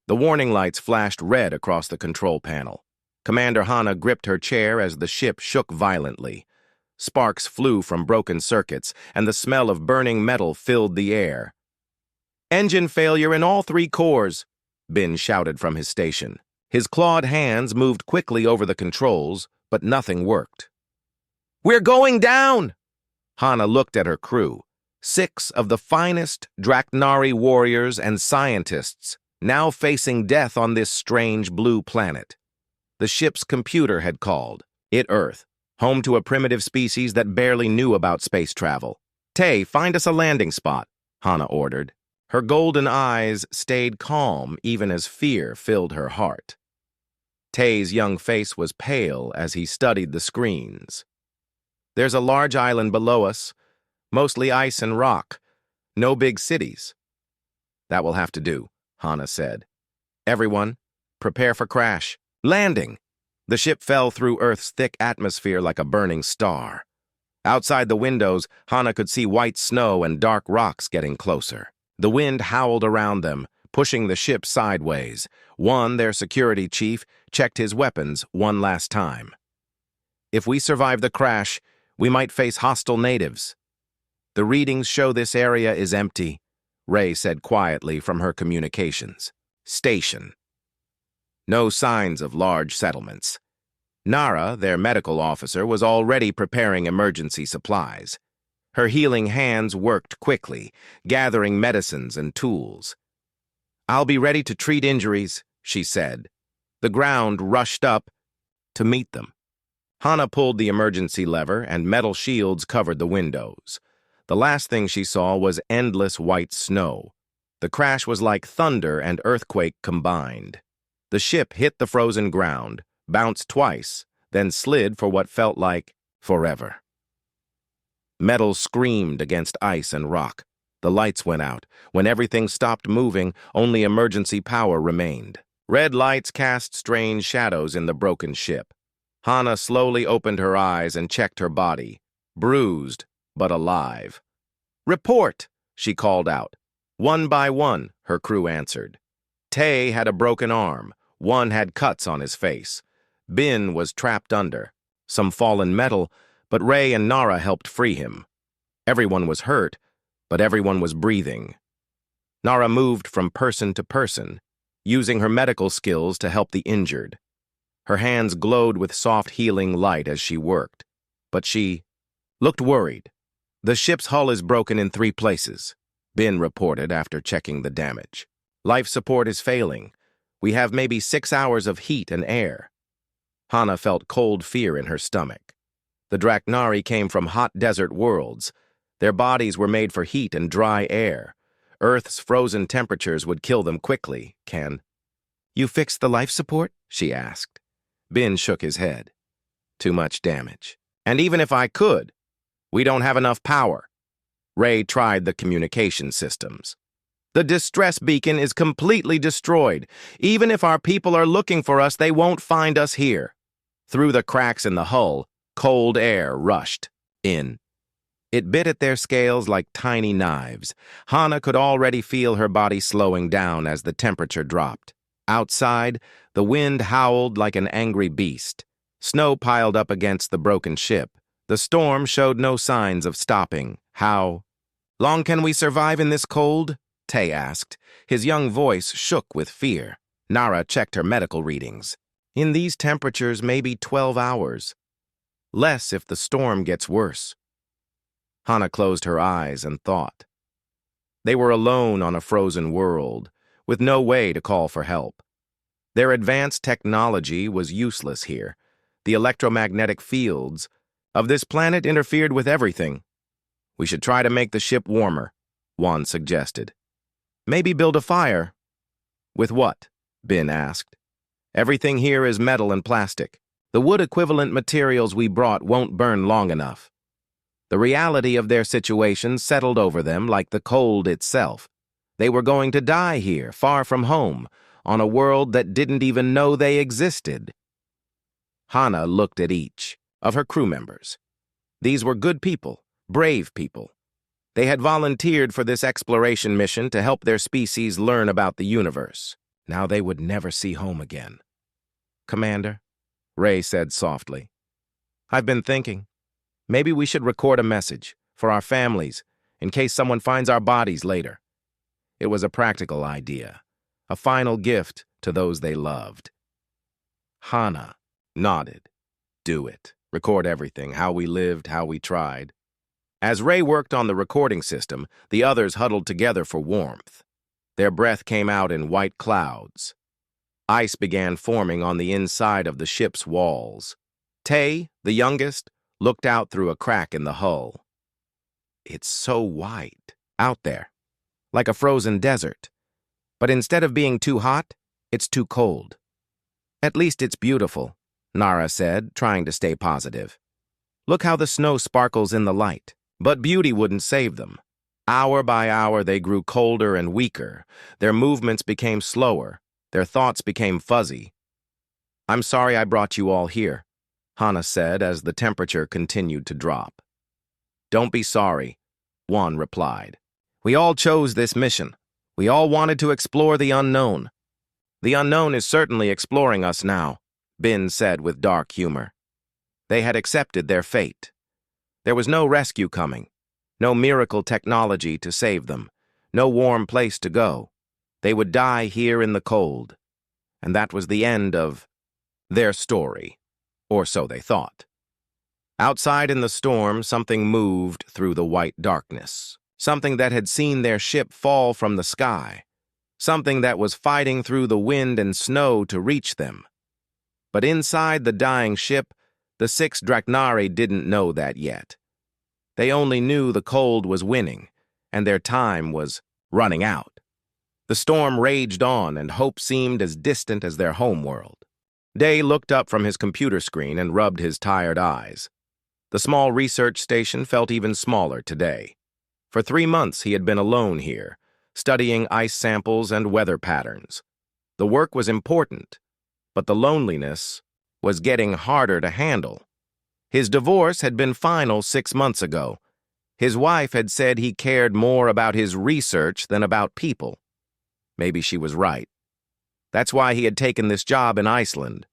The warning lights flashed red across the control panel. Commander Hana gripped her chair as the ship shook violently. Sparks flew from broken circuits, and the smell of burning metal filled the air. "Engine failure in all 3 cores," Ben shouted from his station. His clawed hands moved quickly over the controls, but nothing worked. "We're going down!" Hana looked at her crew. 6 of the finest Draknari warriors and scientists, now facing death on this strange blue planet. The ship's computer had called. It Earth, home to a primitive species that barely knew about space travel. "Tay, find us a landing spot," Hana ordered. Her golden eyes stayed calm even as fear filled her heart. Tay's young face was pale as he studied the screens. "There's a large island below us, mostly ice and rock. No big cities." "That will have to do," Hana said. "Everyone, prepare for crash. Landing!" The ship fell through Earth's thick atmosphere like a burning star. Outside the windows, Hana could see white snow and dark rocks getting closer. The wind howled around them, pushing the ship sideways. One, their security chief, checked his weapons one last time. "If we survive the crash, we might face hostile natives." "The readings show this area is empty," Ray said quietly from her communications station. No signs of large settlements. Nara, their medical officer, was already preparing emergency supplies. Her healing hands worked quickly, gathering medicines and tools. "I'll be ready to treat injuries," she said. The ground rushed up to meet them. Hana pulled the emergency lever, and metal shields covered the windows. The last thing she saw was endless white snow. The crash was like thunder and earthquake combined. The ship hit the frozen ground, bounced twice, then slid for what felt like forever. Metal screamed against ice and rock. The lights went out. When everything stopped moving, only emergency power remained. Red lights cast strange shadows in the broken ship. Hana slowly opened her eyes and checked her body, bruised but alive. "Report!" she called out. One by one, her crew answered. Tay had a broken arm. One had cuts on his face. Bin was trapped under. Some fallen metal, but Ray and Nara helped free him. Everyone was hurt, but everyone was breathing. Nara moved from person to person, using her medical skills to help the injured. Her hands glowed with soft healing light as she worked, but she looked worried. "The ship's hull is broken in 3 places," Bin reported after checking the damage. "Life support is failing. We have maybe 6 hours of heat and air." Hana felt cold fear in her stomach. The Draknari came from hot desert worlds. Their bodies were made for heat and dry air. Earth's frozen temperatures would kill them quickly. "You fixed the life support?" she asked. Bin shook his head. "Too much damage. And even if I could, we don't have enough power." Ray tried the communication systems. "The distress beacon is completely destroyed. Even if our people are looking for us, they won't find us here." Through the cracks in the hull, cold air rushed in. It bit at their scales like tiny knives. Hana could already feel her body slowing down as the temperature dropped. Outside, the wind howled like an angry beast. Snow piled up against the broken ship. The storm showed no signs of stopping. "How long can we survive in this cold?" Tay asked. His young voice shook with fear. Nara checked her medical readings. "In these temperatures, maybe 12 hours. Less if the storm gets worse." Hana closed her eyes and thought. They were alone on a frozen world, with no way to call for help. Their advanced technology was useless here. The electromagnetic fields of this planet interfered with everything. "We should try to make the ship warmer," Juan suggested. "Maybe build a fire." "With what?" Bin asked. "Everything here is metal and plastic. The wood-equivalent materials we brought won't burn long enough." The reality of their situation settled over them like the cold itself. They were going to die here, far from home, on a world that didn't even know they existed. Hana looked at each of her crew members. These were good people, brave people. They had volunteered for this exploration mission to help their species learn about the universe. Now they would never see home again. "Commander," Ray said softly, "I've been thinking. Maybe we should record a message for our families in case someone finds our bodies later." It was a practical idea, a final gift to those they loved. Hana nodded. "Do it. Record everything, how we lived, how we tried." As Ray worked on the recording system, the others huddled together for warmth. Their breath came out in white clouds. Ice began forming on the inside of the ship's walls. Tay, the youngest, looked out through a crack in the hull. "It's so white out there, like a frozen desert. But instead of being too hot, it's too cold." "At least it's beautiful," Nara said, trying to stay positive. "Look how the snow sparkles in the light." But beauty wouldn't save them. Hour by hour, they grew colder and weaker. Their movements became slower. Their thoughts became fuzzy. "I'm sorry I brought you all here," Hana said as the temperature continued to drop. "Don't be sorry," Juan replied. "We all chose this mission. We all wanted to explore the unknown." "The unknown is certainly exploring us now," Bin said with dark humor. They had accepted their fate. There was no rescue coming, no miracle technology to save them, no warm place to go. They would die here in the cold. And that was the end of their story, or so they thought. Outside in the storm, something moved through the white darkness. Something that had seen their ship fall from the sky. Something that was fighting through the wind and snow to reach them. But inside the dying ship, the 6 Draknari didn't know that yet. They only knew the cold was winning, and their time was running out. The storm raged on, and hope seemed as distant as their homeworld. Day looked up from his computer screen and rubbed his tired eyes. The small research station felt even smaller today. For 3 months he had been alone here, studying ice samples and weather patterns. The work was important, but the loneliness was getting harder to handle. His divorce had been final 6 months ago. His wife had said he cared more about his research than about people. Maybe she was right. That's why he had taken this job in Iceland.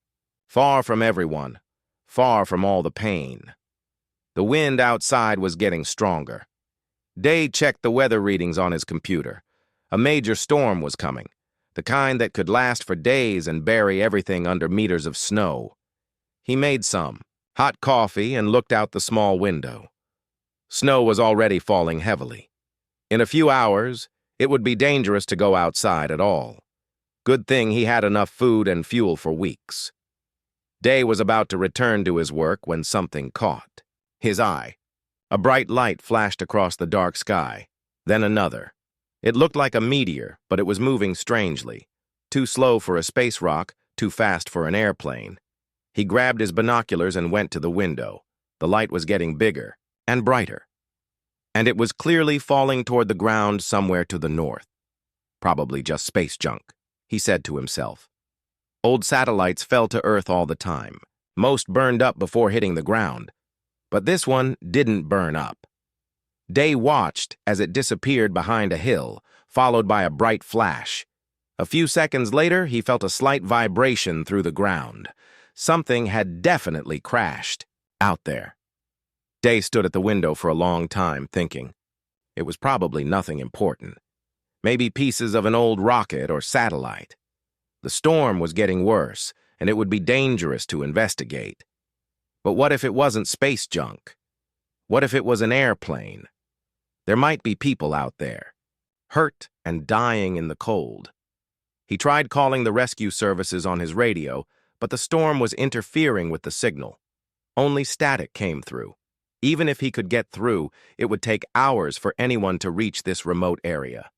Far from everyone, far from all the pain. The wind outside was getting stronger. Day checked the weather readings on his computer. A major storm was coming, the kind that could last for days and bury everything under meters of snow. He made some hot coffee and looked out the small window. Snow was already falling heavily. In a few hours, it would be dangerous to go outside at all. Good thing he had enough food and fuel for weeks. Day was about to return to his work when something caught his eye. A bright light flashed across the dark sky, then another. It looked like a meteor, but it was moving strangely. Too slow for a space rock, too fast for an airplane. He grabbed his binoculars and went to the window. The light was getting bigger and brighter. And it was clearly falling toward the ground somewhere to the north. Probably just space junk, he said to himself. Old satellites fell to Earth all the time. Most burned up before hitting the ground. But this one didn't burn up. Day watched as it disappeared behind a hill, followed by a bright flash. A few seconds later, he felt a slight vibration through the ground. Something had definitely crashed out there. Day stood at the window for a long time, thinking. It was probably nothing important. Maybe pieces of an old rocket or satellite. The storm was getting worse, and it would be dangerous to investigate. But what if it wasn't space junk? What if it was an airplane? There might be people out there, hurt and dying in the cold. He tried calling the rescue services on his radio, but the storm was interfering with the signal. Only static came through. Even if he could get through, it would take hours for anyone to reach this remote area.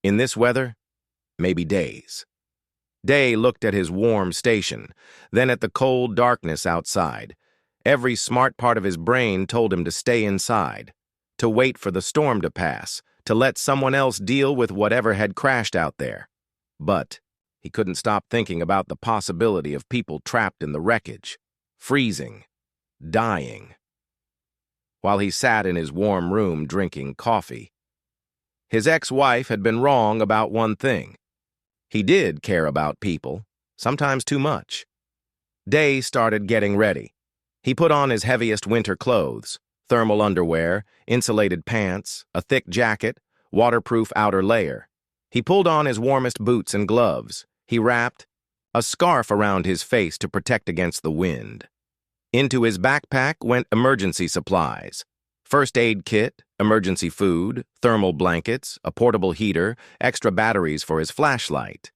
In this weather, maybe days. Day looked at his warm station, then at the cold darkness outside. Every smart part of his brain told him to stay inside, to wait for the storm to pass, to let someone else deal with whatever had crashed out there. But he couldn't stop thinking about the possibility of people trapped in the wreckage, freezing, dying. While he sat in his warm room drinking coffee, his ex-wife had been wrong about one thing. He did care about people, sometimes too much. Day started getting ready. He put on his heaviest winter clothes, thermal underwear, insulated pants, a thick jacket, waterproof outer layer. He pulled on his warmest boots and gloves. He wrapped a scarf around his face to protect against the wind. Into his backpack went emergency supplies: first aid kit, emergency food, thermal blankets, a portable heater, extra batteries for his flashlight,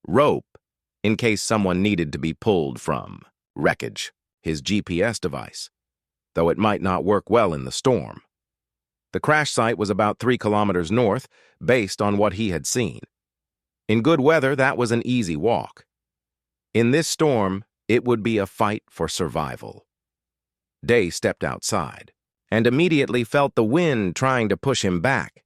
rope, in case someone needed to be pulled from wreckage, his GPS device, though it might not work well in the storm. The crash site was about 3 kilometers north, based on what he had seen. In good weather, that was an easy walk. In this storm, it would be a fight for survival. Day stepped outside and immediately felt the wind trying to push him back.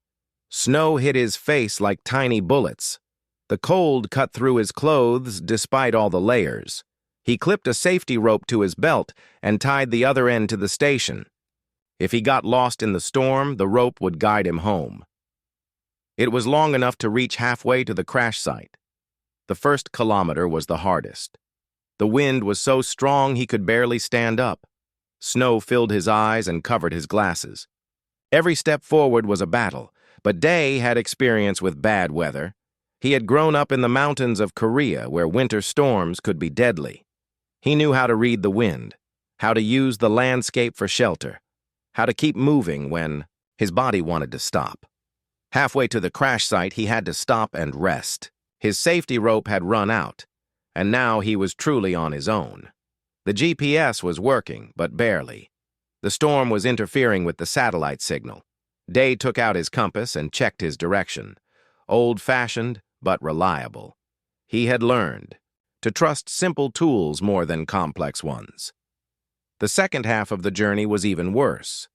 Snow hit his face like tiny bullets. The cold cut through his clothes despite all the layers. He clipped a safety rope to his belt and tied the other end to the station. If he got lost in the storm, the rope would guide him home. It was long enough to reach halfway to the crash site. The first kilometer was the hardest. The wind was so strong he could barely stand up. Snow filled his eyes and covered his glasses. Every step forward was a battle, but Day had experience with bad weather. He had grown up in the mountains of Korea where winter storms could be deadly. He knew how to read the wind, how to use the landscape for shelter, how to keep moving when his body wanted to stop. Halfway to the crash site, he had to stop and rest. His safety rope had run out, and now he was truly on his own. The GPS was working, but barely. The storm was interfering with the satellite signal. Day took out his compass and checked his direction. Old-fashioned, but reliable. He had learned to trust simple tools more than complex ones. The second half of the journey was even worse.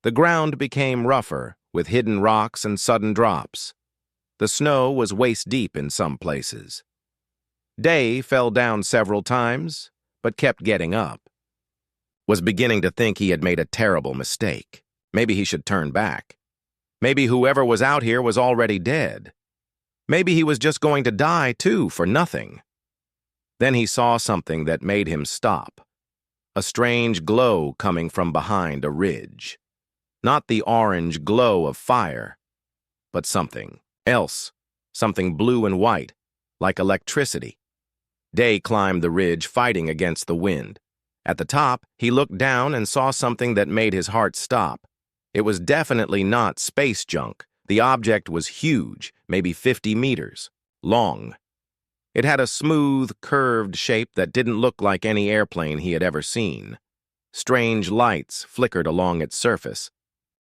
The ground became rougher, with hidden rocks and sudden drops. The snow was waist-deep in some places. Day fell down several times, but kept getting up. Was beginning to think he had made a terrible mistake. Maybe he should turn back. Maybe whoever was out here was already dead. Maybe he was just going to die, too, for nothing. Then he saw something that made him stop. A strange glow coming from behind a ridge. Not the orange glow of fire, but something else, something blue and white, like electricity. Day climbed the ridge, fighting against the wind. At the top, he looked down and saw something that made his heart stop. It was definitely not space junk. The object was huge, maybe 50 meters long. It had a smooth, curved shape that didn't look like any airplane he had ever seen. Strange lights flickered along its surface.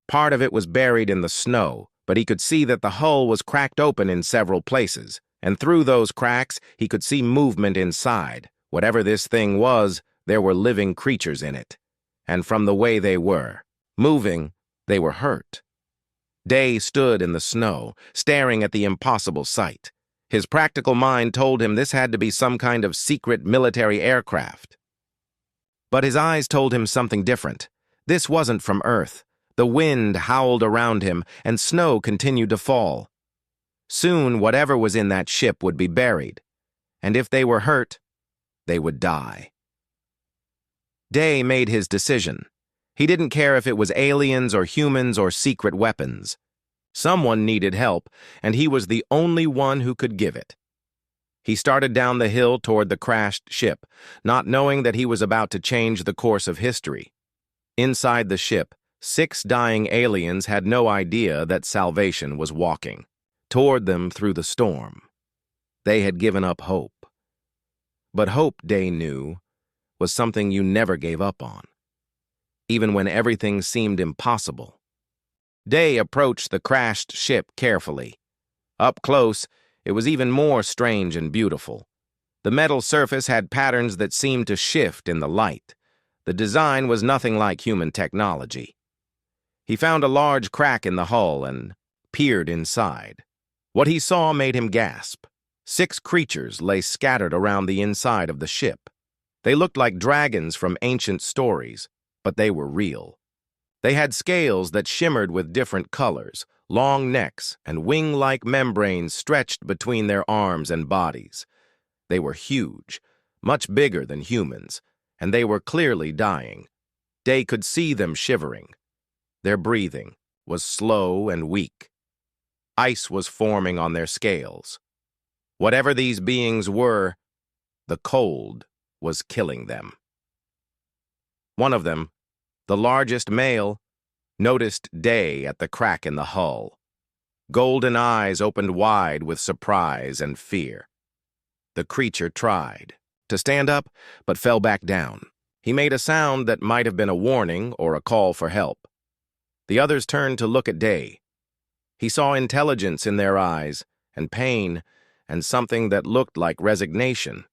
Part of it was buried in the snow, but he could see that the hull was cracked open in several places, and through those cracks he could see movement inside. Whatever this thing was, there were living creatures in it. And from the way they were moving, they were hurt. Day stood in the snow, staring at the impossible sight. His practical mind told him this had to be some kind of secret military aircraft. But his eyes told him something different. This wasn't from Earth. The wind howled around him, and snow continued to fall. Soon, whatever was in that ship would be buried, and if they were hurt, they would die. Day made his decision. He didn't care if it was aliens or humans or secret weapons. Someone needed help, and he was the only one who could give it. He started down the hill toward the crashed ship, not knowing that he was about to change the course of history. Inside the ship, 6 dying aliens had no idea that salvation was walking toward them through the storm. They had given up hope. But hope, Day knew, was something you never gave up on, even when everything seemed impossible. Day approached the crashed ship carefully. Up close, it was even more strange and beautiful. The metal surface had patterns that seemed to shift in the light. The design was nothing like human technology. He found a large crack in the hull and peered inside. What he saw made him gasp. 6 creatures lay scattered around the inside of the ship. They looked like dragons from ancient stories, but they were real. They had scales that shimmered with different colors, long necks and wing-like membranes stretched between their arms and bodies. They were huge, much bigger than humans, and they were clearly dying. Day could see them shivering. Their breathing was slow and weak. Ice was forming on their scales. Whatever these beings were, the cold was killing them. One of them, the largest male, noticed Day at the crack in the hull. Golden eyes opened wide with surprise and fear. The creature tried to stand up, but fell back down. He made a sound that might have been a warning or a call for help. The others turned to look at Day. He saw intelligence in their eyes, and pain, and something that looked like resignation.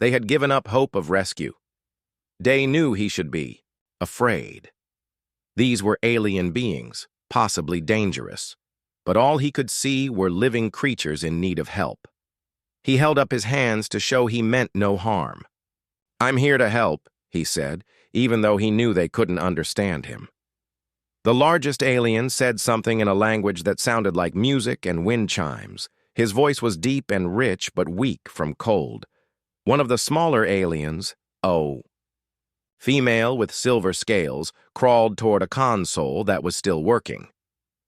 They had given up hope of rescue. Day knew he should be afraid. These were alien beings, possibly dangerous, but all he could see were living creatures in need of help. He held up his hands to show he meant no harm. "I'm here to help," he said, even though he knew they couldn't understand him. The largest alien said something in a language that sounded like music and wind chimes. His voice was deep and rich but weak from cold. One of the smaller aliens, female with silver scales, crawled toward a console that was still working.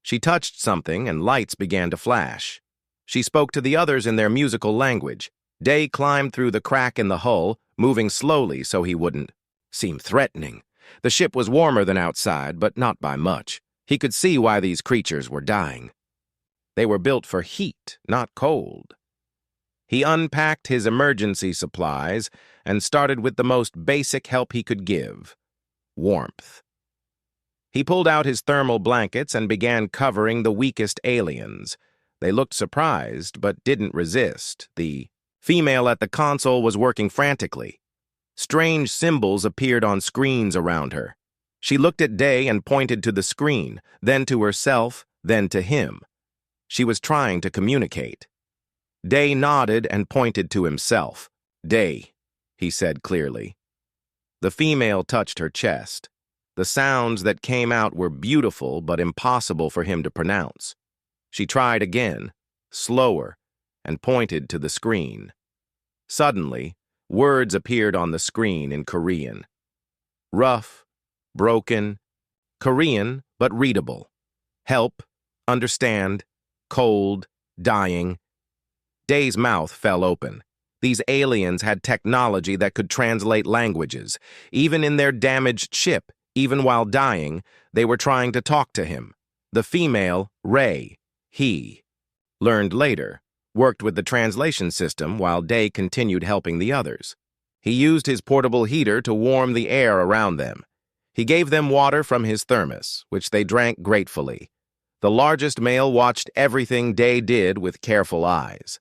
She touched something and lights began to flash. She spoke to the others in their musical language. Day climbed through the crack in the hull, moving slowly so he wouldn't seem threatening. The ship was warmer than outside, but not by much. He could see why these creatures were dying. They were built for heat, not cold. He unpacked his emergency supplies and started with the most basic help he could give: warmth. He pulled out his thermal blankets and began covering the weakest aliens. They looked surprised, but didn't resist. The female at the console was working frantically. Strange symbols appeared on screens around her. She looked at Day and pointed to the screen, then to herself, then to him. She was trying to communicate. Day nodded and pointed to himself. "Day," he said clearly. The female touched her chest. The sounds that came out were beautiful but impossible for him to pronounce. She tried again, slower, and pointed to the screen. Suddenly, words appeared on the screen in Korean. Rough, broken, Korean but readable. Help, understand, cold, dying. Day's mouth fell open. These aliens had technology that could translate languages. Even in their damaged ship, even while dying, they were trying to talk to him. The female, Ray, he, learned later, worked with the translation system while Day continued helping the others. He used his portable heater to warm the air around them. He gave them water from his thermos, which they drank gratefully. The largest male watched everything Day did with careful eyes.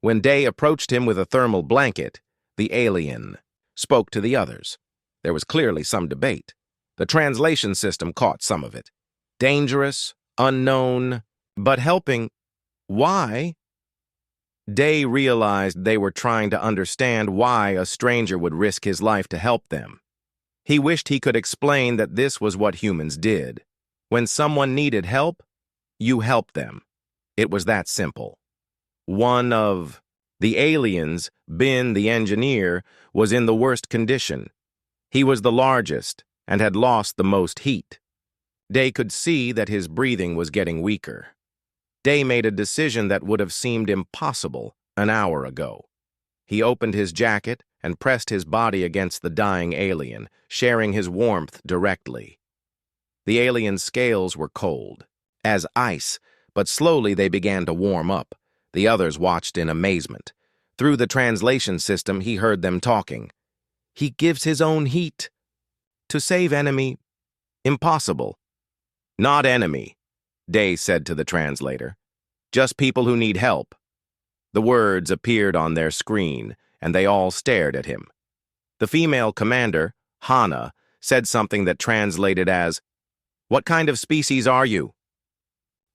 When Day approached him with a thermal blanket, the alien spoke to the others. There was clearly some debate. The translation system caught some of it. Dangerous, unknown, but helping. Why? Day realized they were trying to understand why a stranger would risk his life to help them. He wished he could explain that this was what humans did. When someone needed help, you helped them. It was that simple. One of the aliens, Ben the engineer, was in the worst condition. He was the largest and had lost the most heat. Day could see that his breathing was getting weaker. Day made a decision that would have seemed impossible an hour ago. He opened his jacket and pressed his body against the dying alien, sharing his warmth directly. The alien's scales were cold, as ice, but slowly they began to warm up. The others watched in amazement. Through the translation system, he heard them talking. "He gives his own heat. To save enemy, impossible." "Not enemy," Day said to the translator. "Just people who need help." The words appeared on their screen, and they all stared at him. The female commander, Hana, said something that translated as, "What kind of species are you?"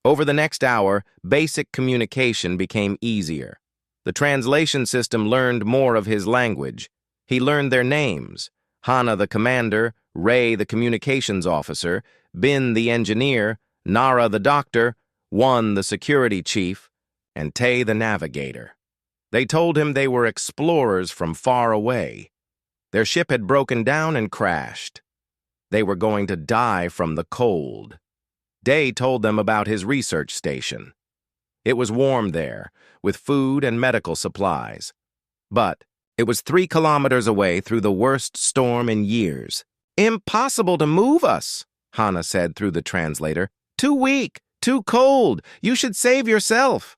Over the next hour, basic communication became easier. The translation system learned more of his language. He learned their names: Hana the commander, Ray the communications officer, Ben the engineer, Nara the doctor, One the security chief, and Tay the navigator. They told him they were explorers from far away. Their ship had broken down and crashed. They were going to die from the cold. Day told them about his research station. It was warm there, with food and medical supplies. But it was 3 kilometers away through the worst storm in years. "Impossible to move us," Hannah said through the translator. "Too weak, too cold. You should save yourself."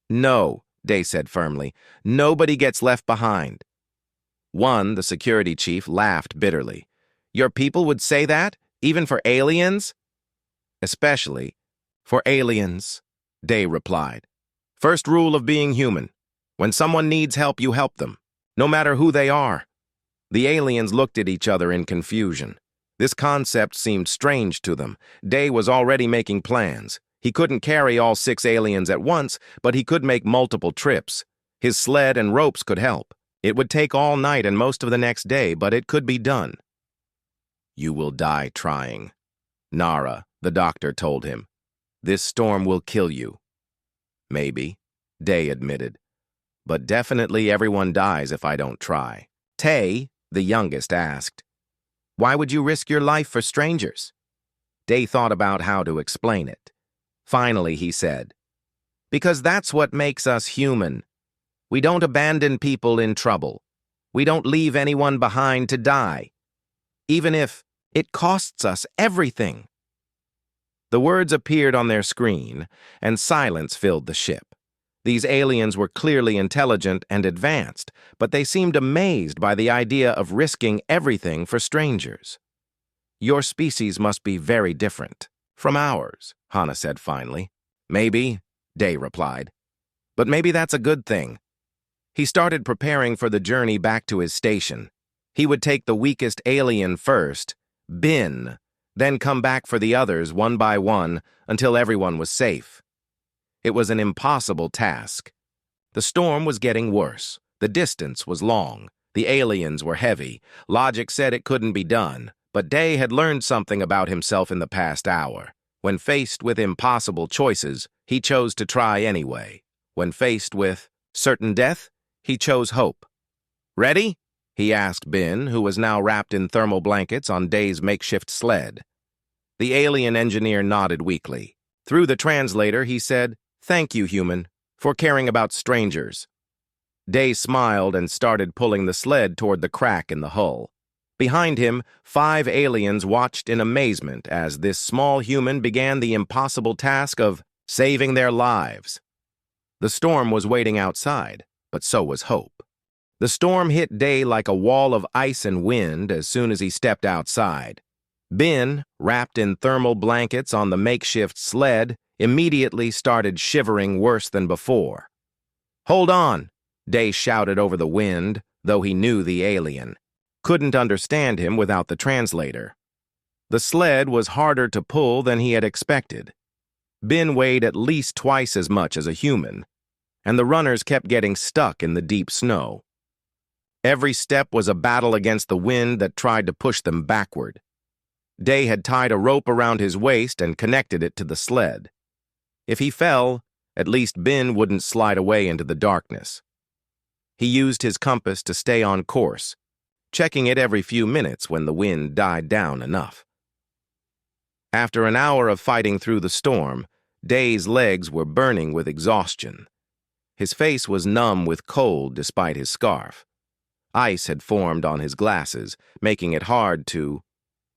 "No," Day said firmly. "Nobody gets left behind." One, the security chief, laughed bitterly. "Your people would say that, even for aliens?" "Especially for aliens," Day replied. "First rule of being human. When someone needs help, you help them, no matter who they are." The aliens looked at each other in confusion. This concept seemed strange to them. Day was already making plans. He couldn't carry all 6 aliens at once, but he could make multiple trips. His sled and ropes could help. It would take all night and most of the next day, but it could be done. "You will die trying," Nara, the doctor, told him. "This storm will kill you." "Maybe," Day admitted. "But definitely everyone dies if I don't try." Tay, the youngest, asked, "Why would you risk your life for strangers?" Day thought about how to explain it. Finally, he said, "Because that's what makes us human. We don't abandon people in trouble. We don't leave anyone behind to die, even if it costs us everything." The words appeared on their screen, and silence filled the ship. These aliens were clearly intelligent and advanced, but they seemed amazed by the idea of risking everything for strangers. "Your species must be very different from ours," Hannah said finally. "Maybe," Day replied. "But maybe that's a good thing." He started preparing for the journey back to his station. He would take the weakest alien first, Bin, then come back for the others one by one until everyone was safe. It was an impossible task. The storm was getting worse. The distance was long. The aliens were heavy. Logic said it couldn't be done, but Day had learned something about himself in the past hour. When faced with impossible choices, he chose to try anyway. When faced with certain death, he chose hope. "Ready?" he asked Bin, who was now wrapped in thermal blankets on Day's makeshift sled. The alien engineer nodded weakly. Through the translator, he said, "Thank you, human, for caring about strangers." Day smiled and started pulling the sled toward the crack in the hull. Behind him, 5 aliens watched in amazement as this small human began the impossible task of saving their lives. The storm was waiting outside, but so was hope. The storm hit Day like a wall of ice and wind as soon as he stepped outside. Bin, wrapped in thermal blankets on the makeshift sled, immediately started shivering worse than before. "Hold on," Day shouted over the wind, though he knew the alien. Couldn't understand him without the translator. The sled was harder to pull than he had expected. Bin weighed at least twice as much as a human, and the runners kept getting stuck in the deep snow. Every step was a battle against the wind that tried to push them backward. Day had tied a rope around his waist and connected it to the sled. If he fell, at least Bin wouldn't slide away into the darkness. He used his compass to stay on course, checking it every few minutes when the wind died down enough. After an hour of fighting through the storm, Day's legs were burning with exhaustion. His face was numb with cold despite his scarf. Ice had formed on his glasses, making it hard to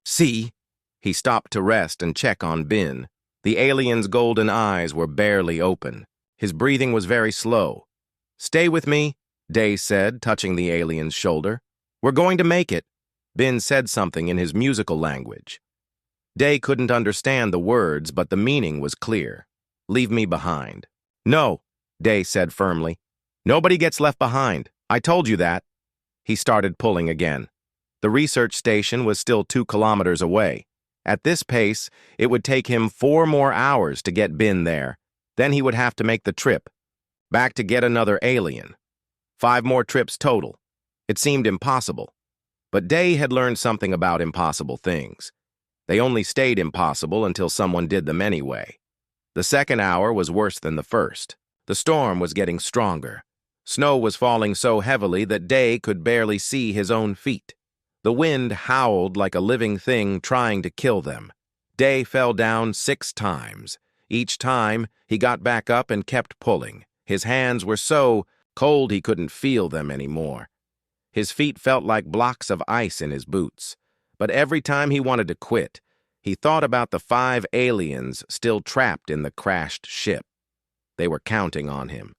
see. He stopped to rest and check on Bin. The alien's golden eyes were barely open. His breathing was very slow. "Stay with me," Day said, touching the alien's shoulder. "We're going to make it." Bin said something in his musical language. Day couldn't understand the words, but the meaning was clear. "Leave me behind." "No," Day said firmly. "Nobody gets left behind. I told you that." He started pulling again. The research station was still 2 kilometers away. At this pace, it would take him 4 more hours to get Bin there. Then he would have to make the trip, back to get another alien. 5 more trips total. It seemed impossible. But Day had learned something about impossible things. They only stayed impossible until someone did them anyway. The second hour was worse than the first. The storm was getting stronger. Snow was falling so heavily that Day could barely see his own feet. The wind howled like a living thing trying to kill them. Day fell down 6 times. Each time, he got back up and kept pulling. His hands were so cold he couldn't feel them anymore. His feet felt like blocks of ice in his boots. But every time he wanted to quit, he thought about the 5 aliens still trapped in the crashed ship. They were counting on him.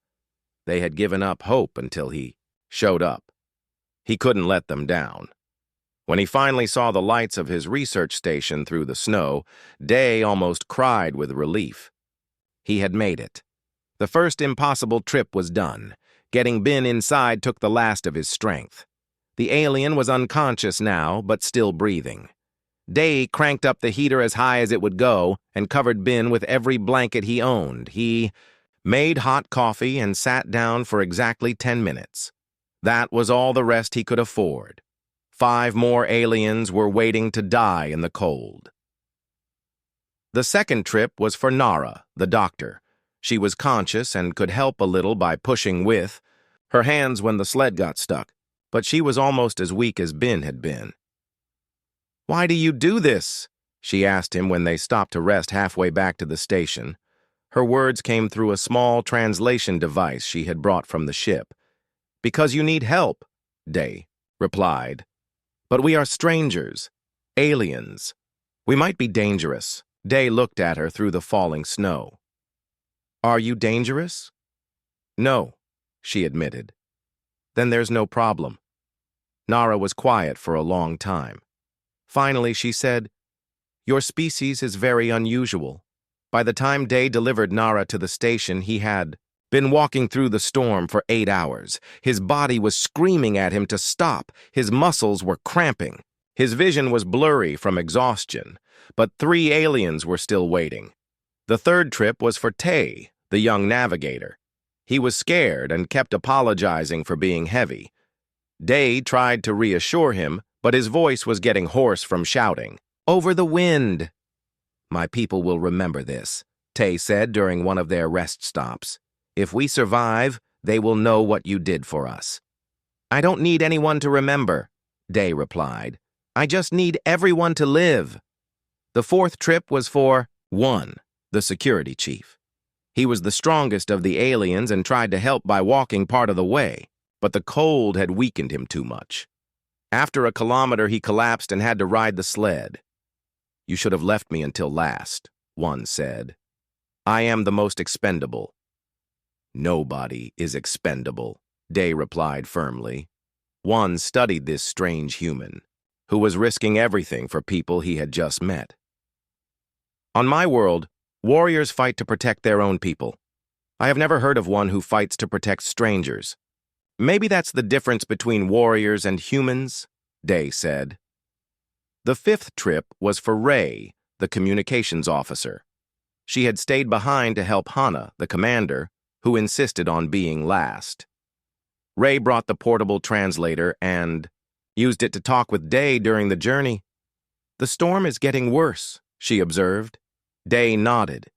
They had given up hope until he showed up. He couldn't let them down. When he finally saw the lights of his research station through the snow, Day almost cried with relief. He had made it. The first impossible trip was done. Getting Bin inside took the last of his strength. The alien was unconscious now, but still breathing. Day cranked up the heater as high as it would go and covered Bin with every blanket he owned. He made hot coffee and sat down for exactly 10 minutes. That was all the rest he could afford. 5 more aliens were waiting to die in the cold. The second trip was for Nara, the doctor. She was conscious and could help a little by pushing with her hands when the sled got stuck, but she was almost as weak as Bin had been. "Why do you do this?" she asked him when they stopped to rest halfway back to the station. Her words came through a small translation device she had brought from the ship. "Because you need help," Day replied. "But we are strangers, aliens. We might be dangerous." Day looked at her through the falling snow. "Are you dangerous?" "No," she admitted. "Then there's no problem." Nara was quiet for a long time. Finally, she said, "Your species is very unusual." By the time Day delivered Nara to the station, he had been walking through the storm for 8 hours. His body was screaming at him to stop. His muscles were cramping. His vision was blurry from exhaustion. But 3 aliens were still waiting. The third trip was for Tay, the young navigator. He was scared and kept apologizing for being heavy. Day tried to reassure him, but his voice was getting hoarse from shouting. "Over the wind." "My people will remember this," Tay said during one of their rest stops. "If we survive, they will know what you did for us." "I don't need anyone to remember," Day replied. "I just need everyone to live." The fourth trip was for 1, the security chief. He was the strongest of the aliens and tried to help by walking part of the way, but the cold had weakened him too much. After a kilometer, he collapsed and had to ride the sled. "You should have left me until last," one said. "I am the most expendable." "Nobody is expendable," Day replied firmly. One studied this strange human, who was risking everything for people he had just met. "On my world, warriors fight to protect their own people. I have never heard of one who fights to protect strangers. Maybe that's the difference between warriors and humans," Day said. The fifth trip was for Ray, the communications officer. She had stayed behind to help Hana, the commander, who insisted on being last. Ray brought the portable translator and used it to talk with Day during the journey. "The storm is getting worse," she observed. Day nodded.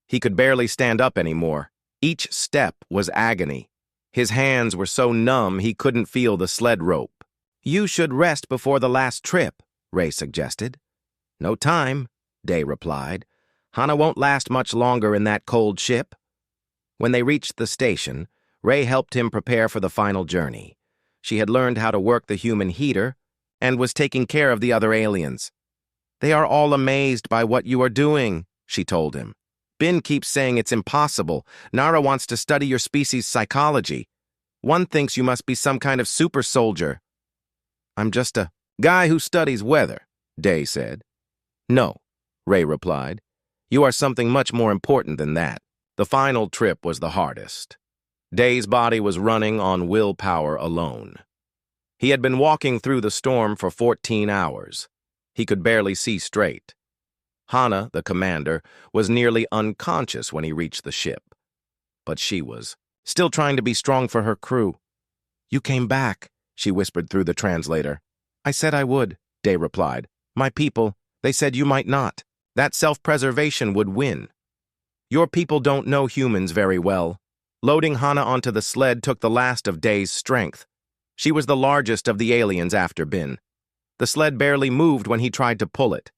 He could barely stand up anymore. Each step was agony. His hands were so numb he couldn't feel the sled rope. "You should rest before the last trip," Ray suggested. "No time," Day replied. "Hana won't last much longer in that cold ship." When they reached the station, Ray helped him prepare for the final journey. She had learned how to work the human heater and was taking care of the other aliens. "They are all amazed by what you are doing," she told him. "Bin keeps saying it's impossible. Nara wants to study your species' psychology. One thinks you must be some kind of super soldier." "I'm just a guy who studies weather," Day said. "No," Ray replied. "You are something much more important than that." The final trip was the hardest. Day's body was running on willpower alone. He had been walking through the storm for 14 hours. He could barely see straight. Hana, the commander, was nearly unconscious when he reached the ship. But she was still trying to be strong for her crew. "You came back," she whispered through the translator. "I said I would," Day replied. "My people, They said you might not. That self-preservation would win. Your people don't know humans very well. Loading Hana onto the sled took the last of Day's strength. She was the largest of the aliens after Bin. The sled barely moved when he tried to pull it.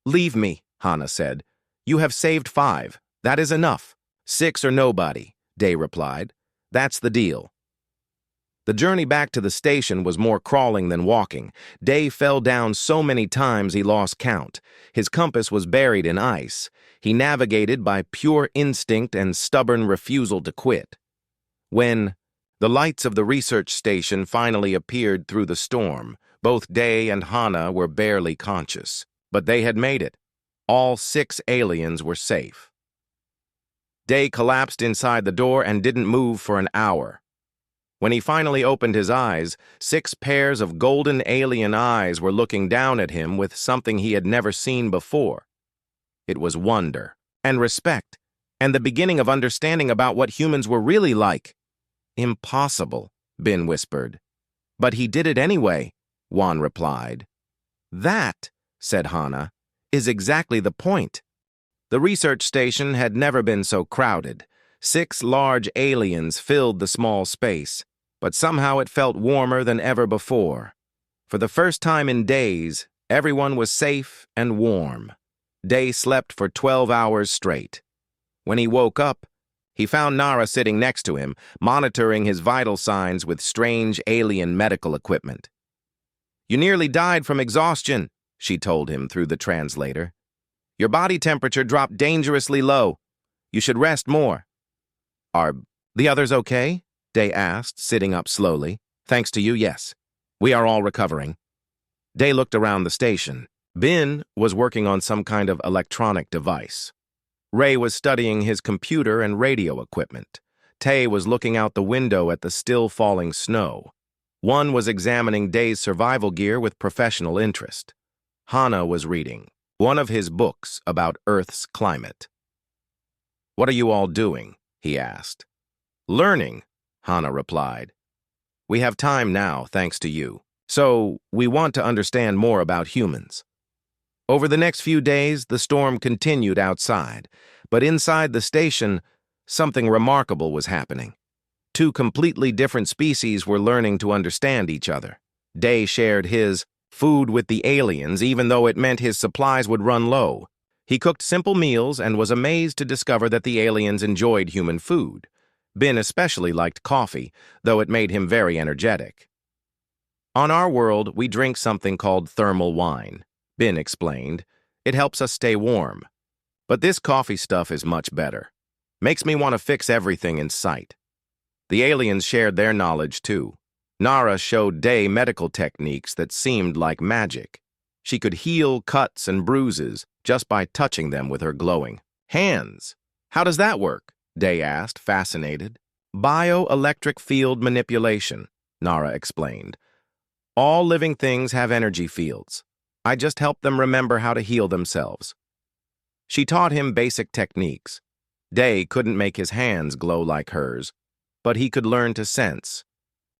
"Leave me," Hana said. "You have saved 5. That is enough. 6 or nobody," Day replied. "That's the deal." The journey back to the station was more crawling than walking. Day fell down so many times he lost count. His compass was buried in ice. He navigated by pure instinct and stubborn refusal to quit. When the lights of the research station finally appeared through the storm, both Day and Hana were barely conscious. But they had made it. All 6 aliens were safe. Day collapsed inside the door and didn't move for an hour. When he finally opened his eyes, 6 pairs of golden alien eyes were looking down at him with something he had never seen before. It was wonder and respect, and the beginning of understanding about what humans were really like. "Impossible," Bin whispered. "But he did it anyway," Juan replied. "That," said Hana, "is exactly the point." The research station had never been so crowded. 6 large aliens filled the small space, but somehow it felt warmer than ever before. For the first time in days, everyone was safe and warm. Day slept for 12 hours straight. When he woke up, he found Nara sitting next to him, monitoring his vital signs with strange alien medical equipment. "You nearly died from exhaustion," she told him through the translator. "Your body temperature dropped dangerously low. You should rest more." "Are the others okay?" Day asked, sitting up slowly. "Thanks to you, yes. We are all recovering." Day looked around the station. Bin was working on some kind of electronic device. Ray was studying his computer and radio equipment. Tay was looking out the window at the still falling snow. One was examining Day's survival gear with professional interest. Hana was reading one of his books about Earth's climate. "What are you all doing?" he asked. "Learning," Hana replied. "We have time now, thanks to you. So, we want to understand more about humans." Over the next few days, the storm continued outside, but inside the station, something remarkable was happening. 2 completely different species were learning to understand each other. Day shared his food with the aliens, even though it meant his supplies would run low. He cooked simple meals and was amazed to discover that the aliens enjoyed human food. Bin especially liked coffee, though it made him very energetic. "On our world, we drink something called thermal wine," Bin explained. "It helps us stay warm. But this coffee stuff is much better. Makes me want to fix everything in sight." The aliens shared their knowledge too. Nara showed Day medical techniques that seemed like magic. She could heal cuts and bruises just by touching them with her glowing hands. "How does that work?" Day asked, fascinated. "Bioelectric field manipulation," Nara explained. "All living things have energy fields. I just help them remember how to heal themselves." She taught him basic techniques. Day couldn't make his hands glow like hers, but he could learn to sense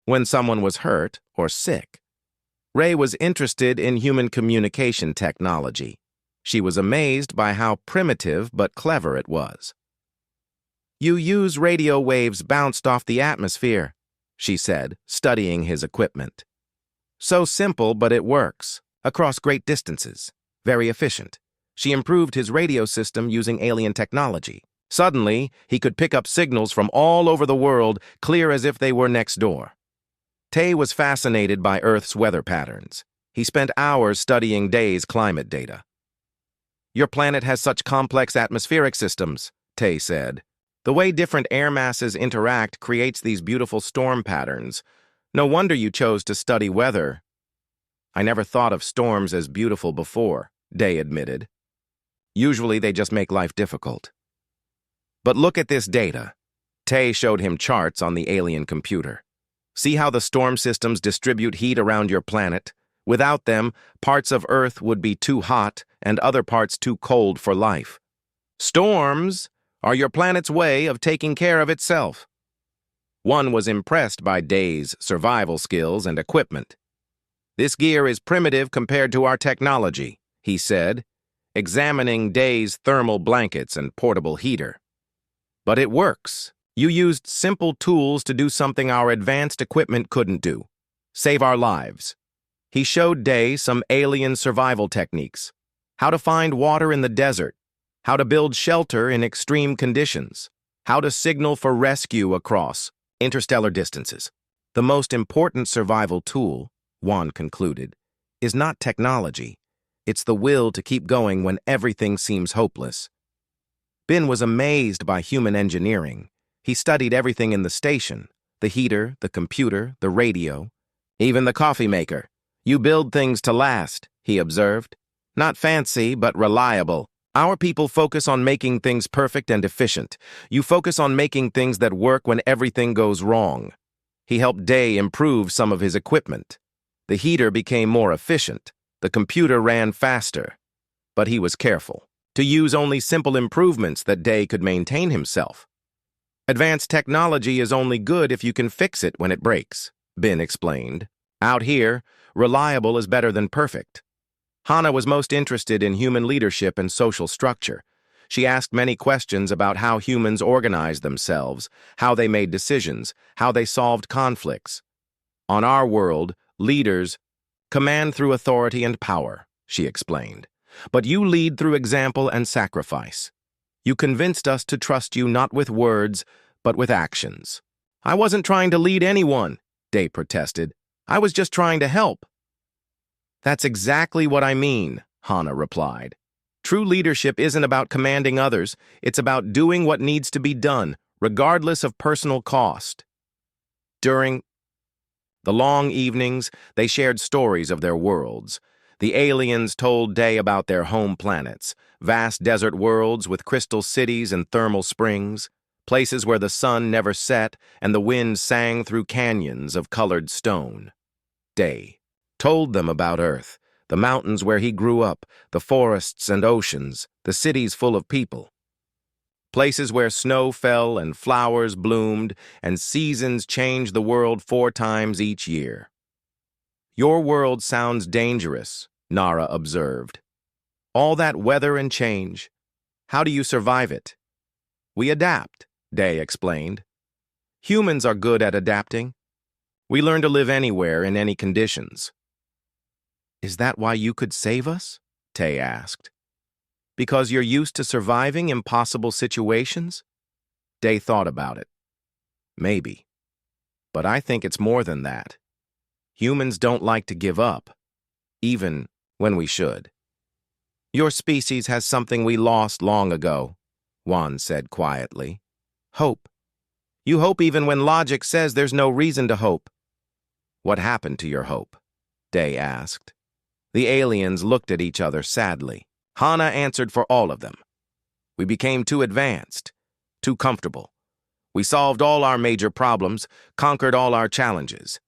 when someone was hurt or sick. Ray was interested in human communication technology. She was amazed by how primitive but clever it was. "You use radio waves bounced off the atmosphere," she said, studying his equipment. "So simple, but it works. Across great distances. Very efficient." She improved his radio system using alien technology. Suddenly, he could pick up signals from all over the world, clear as if they were next door. Tay was fascinated by Earth's weather patterns. He spent hours studying Day's climate data. "Your planet has such complex atmospheric systems," Tay said. "The way different air masses interact creates these beautiful storm patterns. No wonder you chose to study weather." "I never thought of storms as beautiful before," Day admitted. "Usually they just make life difficult." "But look at this data." Tay showed him charts on the alien computer. "See how the storm systems distribute heat around your planet? Without them, parts of Earth would be too hot and other parts too cold for life. Storms are your planet's way of taking care of itself." One was impressed by Day's survival skills and equipment. "This gear is primitive compared to our technology," he said, examining Day's thermal blankets and portable heater. But it works. You used simple tools to do something our advanced equipment couldn't do. Save our lives. He showed Day some alien survival techniques. How to find water in the desert. How to build shelter in extreme conditions. How to signal for rescue across interstellar distances. The most important survival tool, Juan concluded, is not technology. It's the will to keep going when everything seems hopeless. Ben was amazed by human engineering. He studied everything in the station, the heater, the computer, the radio, even the coffee maker. You build things to last, he observed. Not fancy, but reliable. Our people focus on making things perfect and efficient. You focus on making things that work when everything goes wrong. He helped Day improve some of his equipment. The heater became more efficient. The computer ran faster. But he was careful to use only simple improvements that Day could maintain himself. Advanced technology is only good if you can fix it when it breaks, Ben explained. Out here, reliable is better than perfect. Hannah was most interested in human leadership and social structure. She asked many questions about how humans organized themselves, how they made decisions, how they solved conflicts. On our world, leaders command through authority and power, she explained. But you lead through example and sacrifice. You convinced us to trust you not with words, but with actions. I wasn't trying to lead anyone, Day protested. I was just trying to help. That's exactly what I mean, Hannah replied. True leadership isn't about commanding others, it's about doing what needs to be done, regardless of personal cost. During the long evenings, they shared stories of their worlds. The aliens told Day about their home planets, vast desert worlds with crystal cities and thermal springs, places where the sun never set and the wind sang through canyons of colored stone. Day told them about Earth, the mountains where he grew up, the forests and oceans, the cities full of people. Places where snow fell and flowers bloomed and seasons changed the world 4 times each year. Your world sounds dangerous, Nara observed. All that weather and change. How do you survive it? We adapt, Day explained. Humans are good at adapting. We learn to live anywhere in any conditions. Is that why you could save us? Tay asked. Because you're used to surviving impossible situations? Day thought about it. Maybe. But I think it's more than that. Humans don't like to give up, even when we should. Your species has something we lost long ago, Juan said quietly. Hope. You hope even when logic says there's no reason to hope. What happened to your hope? Day asked. The aliens looked at each other sadly. Hannah answered for all of them. We became too advanced, too comfortable. We solved all our major problems, conquered all our challenges.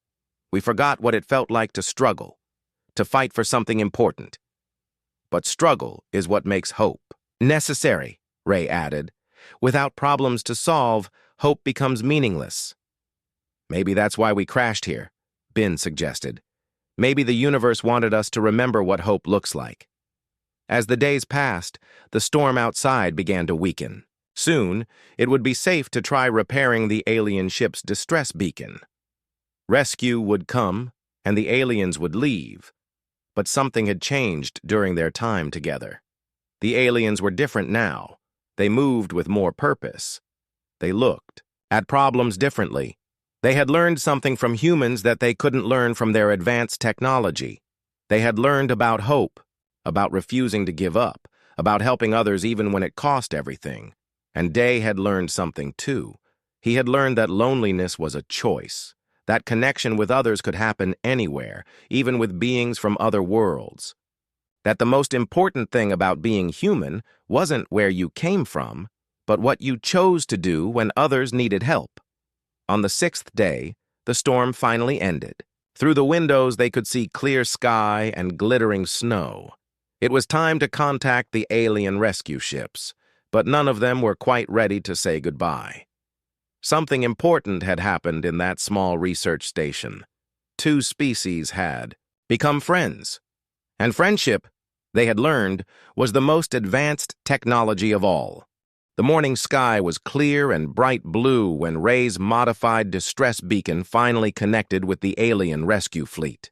We forgot what it felt like to struggle, to fight for something important. But struggle is what makes hope necessary, Ray added. Without problems to solve, hope becomes meaningless. Maybe that's why we crashed here, Ben suggested. Maybe the universe wanted us to remember what hope looks like. As the days passed, the storm outside began to weaken. Soon, it would be safe to try repairing the alien ship's distress beacon. Rescue would come, and the aliens would leave. But something had changed during their time together. The aliens were different now. They moved with more purpose. They looked at problems differently. They had learned something from humans that they couldn't learn from their advanced technology. They had learned about hope, about refusing to give up, about helping others even when it cost everything. And Day had learned something too. He had learned that loneliness was a choice, that connection with others could happen anywhere, even with beings from other worlds. That the most important thing about being human wasn't where you came from, but what you chose to do when others needed help. On the 6th day, the storm finally ended. Through the windows, they could see clear sky and glittering snow. It was time to contact the alien rescue ships, but none of them were quite ready to say goodbye. Something important had happened in that small research station. 2 species had become friends, and friendship they had learned, was the most advanced technology of all. The morning sky was clear and bright blue when Ray's modified distress beacon finally connected with the alien rescue fleet.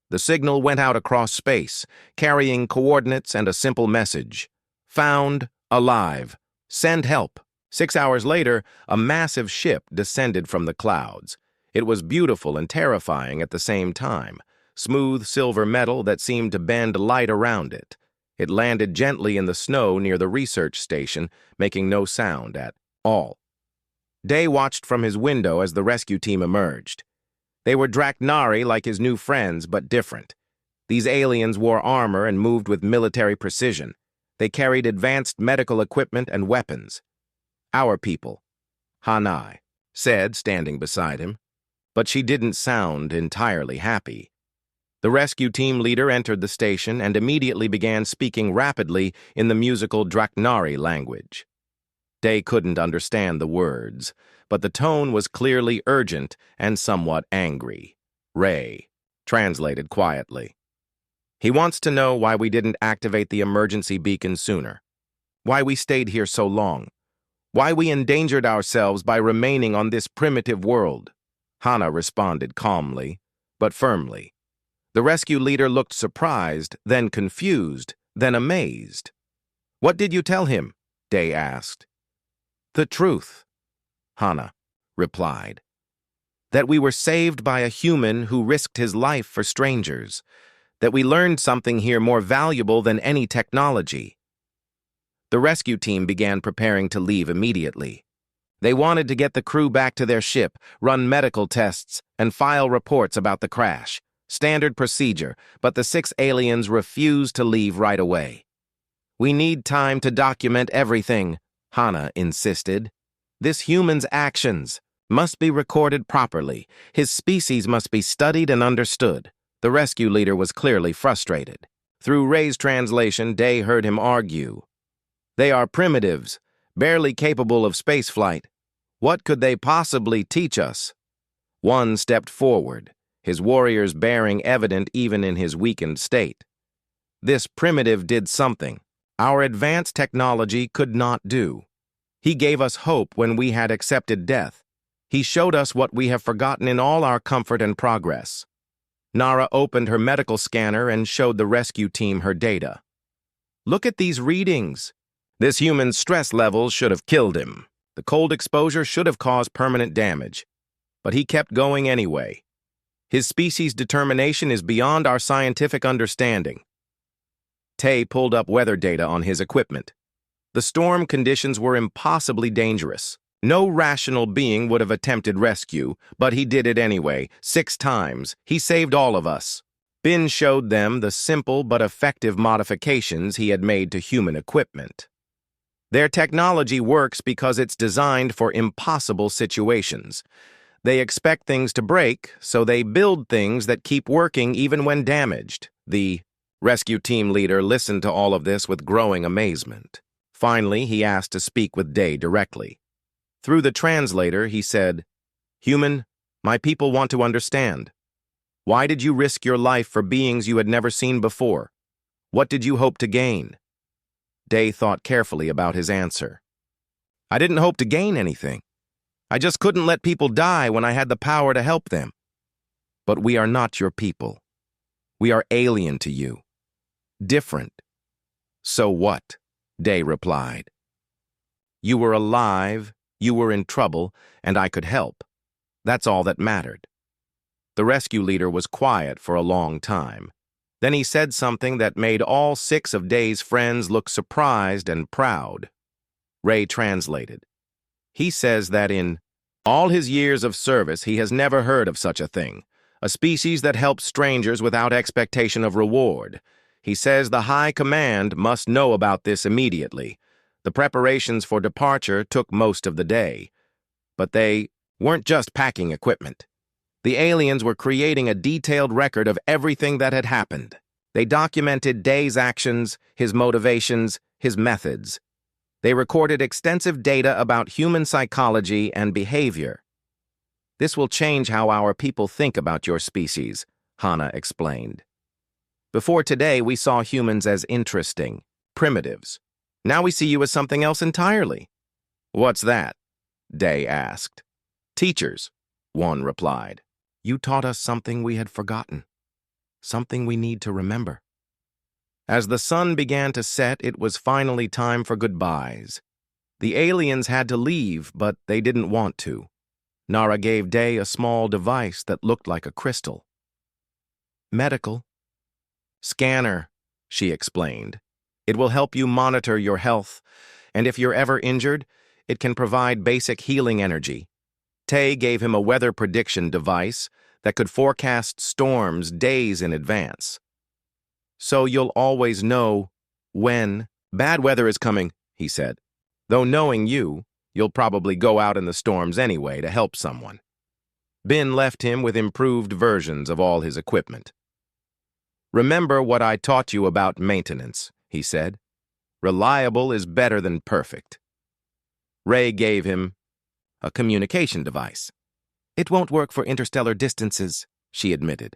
The signal went out across space, carrying coordinates and a simple message: found, alive, send help. 6 hours later, a massive ship descended from the clouds. It was beautiful and terrifying at the same time, smooth silver metal that seemed to bend light around it. It landed gently in the snow near the research station, making no sound at all. Day watched from his window as the rescue team emerged. They were Draknari like his new friends, but different. These aliens wore armor and moved with military precision. They carried advanced medical equipment and weapons. "Our people," Hanai said, standing beside him. But she didn't sound entirely happy. The rescue team leader entered the station and immediately began speaking rapidly in the musical Draknari language. Day couldn't understand the words, but the tone was clearly urgent and somewhat angry. Ray translated quietly. "He wants to know why we didn't activate the emergency beacon sooner. Why we stayed here so long. Why we endangered ourselves by remaining on this primitive world." Hana responded calmly, but firmly. The rescue leader looked surprised, then confused, then amazed. "What did you tell him?" Day asked. "The truth," Hana replied. "That we were saved by a human who risked his life for strangers. That we learned something here more valuable than any technology." The rescue team began preparing to leave immediately. They wanted to get the crew back to their ship, run medical tests, and file reports about the crash. Standard procedure, but the 6 aliens refused to leave right away. "We need time to document everything," Hana insisted. "This human's actions must be recorded properly. His species must be studied and understood." The rescue leader was clearly frustrated. Through Ray's translation, Day heard him argue. "They are primitives, barely capable of spaceflight. What could they possibly teach us?" One stepped forward, his warriors bearing evident even in his weakened state. "This primitive did something our advanced technology could not do. He gave us hope when we had accepted death. He showed us what we have forgotten in all our comfort and progress." Nara opened her medical scanner and showed the rescue team her data. "Look at these readings. This human's stress levels should have killed him. The cold exposure should have caused permanent damage. But he kept going anyway. His species' determination is beyond our scientific understanding." Tay pulled up weather data on his equipment. The storm conditions were impossibly dangerous. No rational being would have attempted rescue, but he did it anyway, 6 times. He saved all of us. Binge showed them the simple but effective modifications he had made to human equipment. Their technology works because it's designed for impossible situations. They expect things to break, so they build things that keep working even when damaged. The rescue team leader listened to all of this with growing amazement. Finally, he asked to speak with Day directly. Through the translator, he said, "Human, my people want to understand. Why did you risk your life for beings you had never seen before? What did you hope to gain?" Day thought carefully about his answer. "I didn't hope to gain anything. I just couldn't let people die when I had the power to help them. But we are not your people. We are alien to you. Different." "So what?" Day replied. "You were alive, you were in trouble, and I could help. That's all that mattered." The rescue leader was quiet for a long time. Then he said something that made all 6 of Day's friends look surprised and proud. Ray translated. He says that in all his years of service, he has never heard of such a thing, a species that helps strangers without expectation of reward. He says the High Command must know about this immediately. The preparations for departure took most of the day. But they weren't just packing equipment. The aliens were creating a detailed record of everything that had happened. They documented Day's actions, his motivations, his methods. They recorded extensive data about human psychology and behavior. "This will change how our people think about your species," Hana explained. Before today, we saw humans as interesting, primitives. Now we see you as something else entirely. What's that? Day asked. Teachers, one replied. You taught us something we had forgotten, something we need to remember. As the sun began to set, it was finally time for goodbyes. The aliens had to leave, but they didn't want to. Nara gave Day a small device that looked like a crystal. Medical. Scanner, she explained. It will help you monitor your health, and if you're ever injured, it can provide basic healing energy. Tay gave him a weather prediction device that could forecast storms days in advance. So you'll always know when bad weather is coming, he said. Though knowing you, you'll probably go out in the storms anyway to help someone. Bin left him with improved versions of all his equipment. Remember what I taught you about maintenance, he said. Reliable is better than perfect. Ray gave him a communication device. It won't work for interstellar distances, she admitted.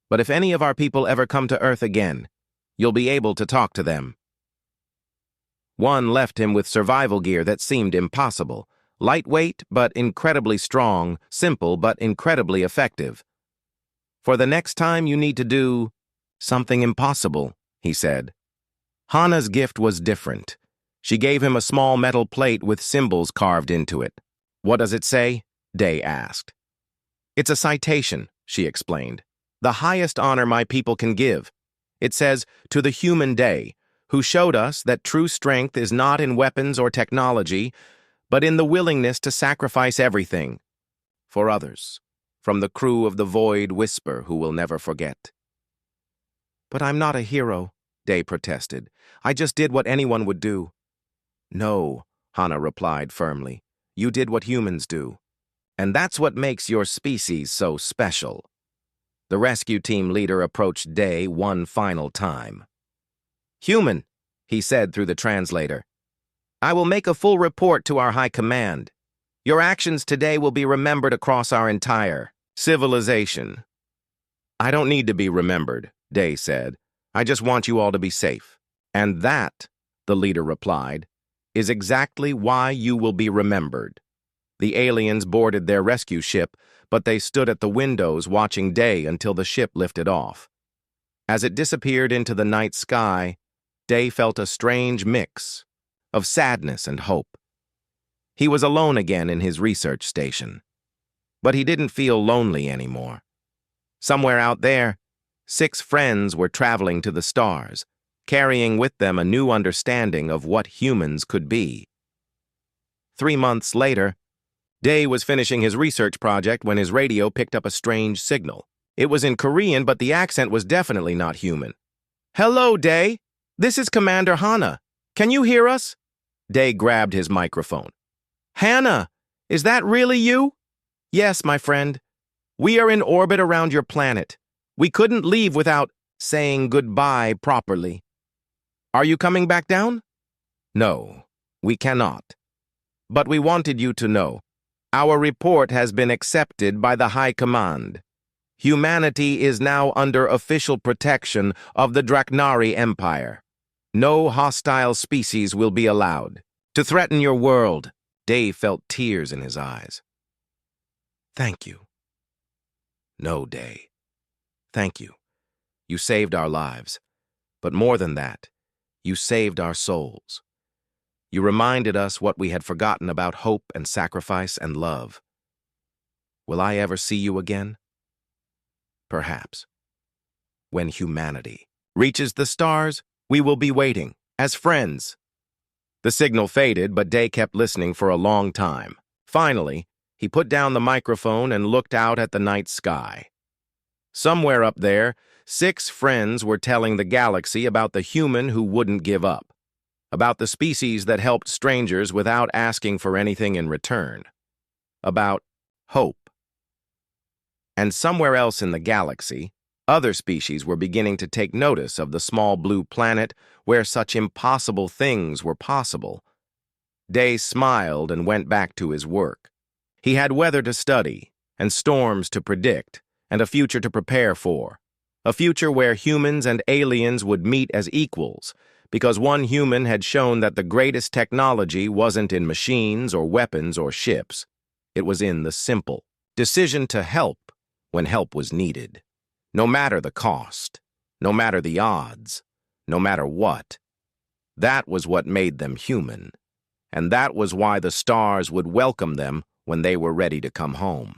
But if any of our people ever come to Earth again, you'll be able to talk to them. One left him with survival gear that seemed impossible. Lightweight but incredibly strong, simple but incredibly effective. For the next time you need to do something impossible, he said. Hana's gift was different. She gave him a small metal plate with symbols carved into it. What does it say? Day asked. It's a citation, she explained. The highest honor my people can give. It says, to the human Day, who showed us that true strength is not in weapons or technology, but in the willingness to sacrifice everything for others, from the crew of the Void Whisper who will never forget. But I'm not a hero, Day protested. I just did what anyone would do. No, Hana replied firmly. You did what humans do. And that's what makes your species so special. The rescue team leader approached Day one final time. Human, he said through the translator. I will make a full report to our high command. Your actions today will be remembered across our entire civilization. I don't need to be remembered, Day said. I just want you all to be safe. And that, the leader replied, is exactly why you will be remembered. The aliens boarded their rescue ship, but they stood at the windows watching Day until the ship lifted off. As it disappeared into the night sky, Day felt a strange mix of sadness and hope. He was alone again in his research station. But he didn't feel lonely anymore. Somewhere out there, 6 friends were traveling to the stars, carrying with them a new understanding of what humans could be. 3 months later, Day was finishing his research project when his radio picked up a strange signal. It was in Korean, but the accent was definitely not human. Hello, Day. This is Commander Hana. Can you hear us? Day grabbed his microphone. Hana, is that really you? Yes, my friend. We are in orbit around your planet. We couldn't leave without saying goodbye properly. Are you coming back down? No, we cannot. But we wanted you to know. Our report has been accepted by the High Command. Humanity is now under official protection of the Draknari Empire. No hostile species will be allowed to threaten your world. Day felt tears in his eyes. Thank you. No, Day. Thank you. You saved our lives. But more than that, you saved our souls. You reminded us what we had forgotten about hope and sacrifice and love. Will I ever see you again? Perhaps. When humanity reaches the stars, we will be waiting, as friends. The signal faded, but Day kept listening for a long time. Finally, he put down the microphone and looked out at the night sky. Somewhere up there, 6 friends were telling the galaxy about the human who wouldn't give up, about the species that helped strangers without asking for anything in return, about hope. And somewhere else in the galaxy, other species were beginning to take notice of the small blue planet where such impossible things were possible. Day smiled and went back to his work. He had weather to study, and storms to predict, and a future to prepare for. A future where humans and aliens would meet as equals, because one human had shown that the greatest technology wasn't in machines or weapons or ships. It was in the simple decision to help when help was needed. No matter the cost, no matter the odds, no matter what. That was what made them human, and that was why the stars would welcome them when they were ready to come home.